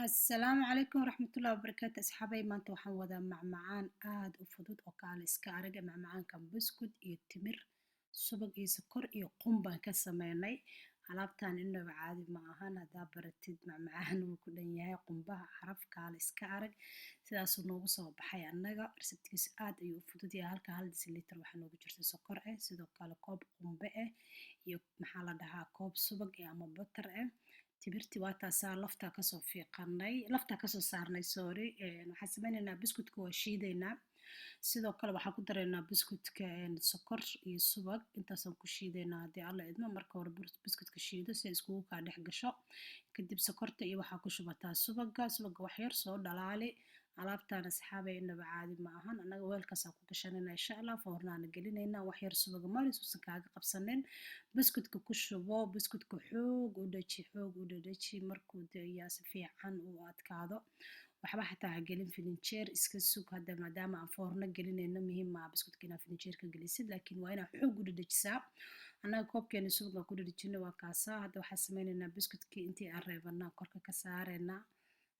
السلام عليكم ورحمة الله وبركاته أصحابي maanta waxaan wadaa macmacaan aad u fudud oo kaale iska araga macmacaankan buskud iyo timir subag iyo sokor iyo qum baan ka sameynay alaabtan inaba caadi ma ahan haddaa baratid macmacaan wuu ku dhan yahay qumbaha caraf kaale iska arag sidaasuu noogu soo baxay annaga reseptkiisa aad ayuu u fudud yahay halka hal disilitar waxaa noogu jirta sokor ah sidoo kale koob qumbe ah iyo maxaa la dhahaa koob subag ah ama butter ah timirtii waa taasaa laftaa kasoo fiiqanay laftaa kasoo saarnay sorry waxaan sameynaynaa buskudka waa shiidaynaa sidoo kale waxaan ku daraynaa buskudka sokor iyo subag intaasaan ku shiidaynaa haddii alla idmo marka hore buskudka shiido si ay iskugu kaa dhex gasho kadib sokorta iyo waxaa ku shubataa subaga wax yar soo dhalaali alaabtaan asxaabay inaba caadi ma ahan annaga weelkaasaan ku gashanayna insha allah foornaana gelinaynaa wax yar subaga maris uusan kaaga qabsanin buskudka ku shubo buskudka xoog u dhadhaji markuu yaa si fiican u adkaado waxba xataa ha gelin filinjeer iska sug hadda maadaama aan foorno gelinayno muhiim maaha buskudka inaad filinjeer ka gelisid laakiin waa inaad xoog u dhadhajisaa annaga koobkeena subaga ku dhadhajino waa kaasaa hadda waxaan sameynaynaa buskudkii intii aan reebanaa korka ka saaraynaa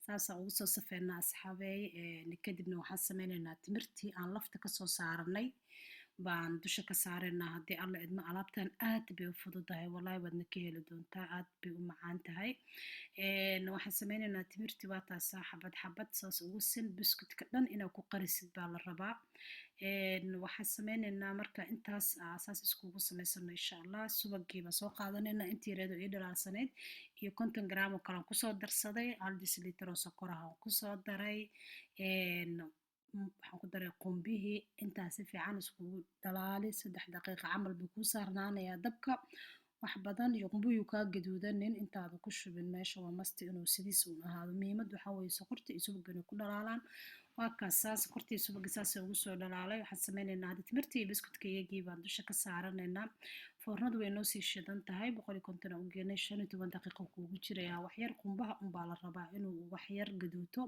saasaan ugu soo safeynaa asxaabey kadibna waxaan sameynaynaa timirtii aan lafta kasoo saaranay baan dusha ka saaraynaa haddii alla idmo alaabtan aad bay u fududahay wallahi waadna ka heli doontaa aad bay u macaan tahay waxaan sameynaynaa timirtii waa taasaa xabad xabad saas ugu sin buskudka dhan inaad ku qarisid baa la rabaa waxaan sameynaynaa marka intaas saas iskugu samaysano insha allah subagii baan soo qaadanaynaa intii yareedo ii dhalaalsanayd iyo 50 gram oo kale aan kusoo darsaday hal disilitar oo sokor ah aan kusoo daray waxaan ku daray qumbihii intaas si fiican iskugu dhalaali 3 daqiiqo camal buu kuu saarnaanayaa dabka wax badan iyo qumbihii kaa gaduudanin intaada ku shubin meesha waa masti inuu sidiisa uun ahaado muhiimad waxaa weeye sokorta iyo subagga inay ku dhalaalaan waa kaasaa sokorta iyo subagga saasay ugu soo dhalaalay waxaan sameynaynaa hadda timirta iyo buskudka iyagii baan dusha ka saaranaynaa foornadu way noo sii shidan tahay 150 aan u geenay 15 daqiiqo kuugu jirayaa waxyar qumbaha unbaa la rabaa inuu waxyar gaduuto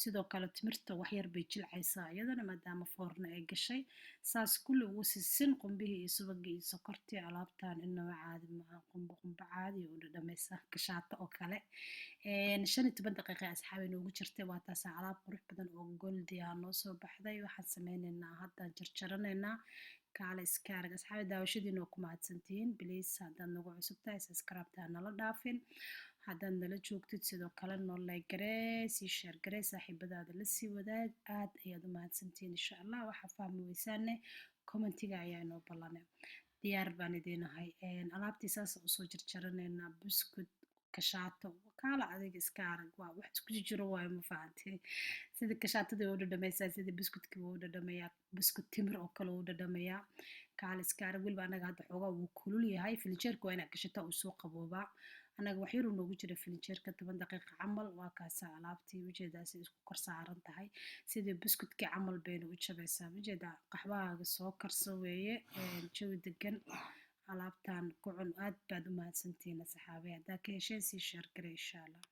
sidoo kale timirta waxyar bay jilcaysaa iyadana maadaama foorno ay gashay saas kulli ugu sisin qumbihii iyo subagii iyo sokortii alaabtan inaba caadi maaha qumbo caadi u dhadhamaysa kashaato oo kale 15 daqiiqo asxaabi noogu jirtay waa taasaa alaab qurux badan oo goldi ah noo soo baxday waxaan sameynaynaa haddaan jarjaranaynaa kaale iska arag asxaabi daawashadiina waa ku mahadsantihiin please haddaad nagu cusub tahay subscribe-ta nala dhaafin haddaad nala joogtid sidoo kale noo like garee sii share garee saaxiibadaada la sii wadaag aad ayaad u mahadsantihiin insha allah waxaa fahmi weysaane commentiga ayaa inoo ballanay diyaar baan idinahay alaabtii saas usoo jarjaranaynaa buskud kashaato kaala adiga iska arag waa wax isku jiro waayo ma fahantay sida kashaatadii u dhadhamaysaa sida buskudkii u dhadhamayaa buskud timir oo kale u dhadhamayaa kaala iska arag weliba anaga hadda xoogaa wuu kulul yahay filinjeerka waa inaad gashataa uu soo qaboobaa anaga wax yaruu noogu jira filinjeerka 10 daqiiqo camal waa kaasaa alaabtii ujeedaasi isku kor saaran tahay sidii buskudkii camal bayna u jabaysaa ujeedaa qaxwahaaga soo karso weeye jawi degan alaabtan ku cun aad baad u mahadsantihiin asxaabay haddaa ka hesheen sii share garee insha allah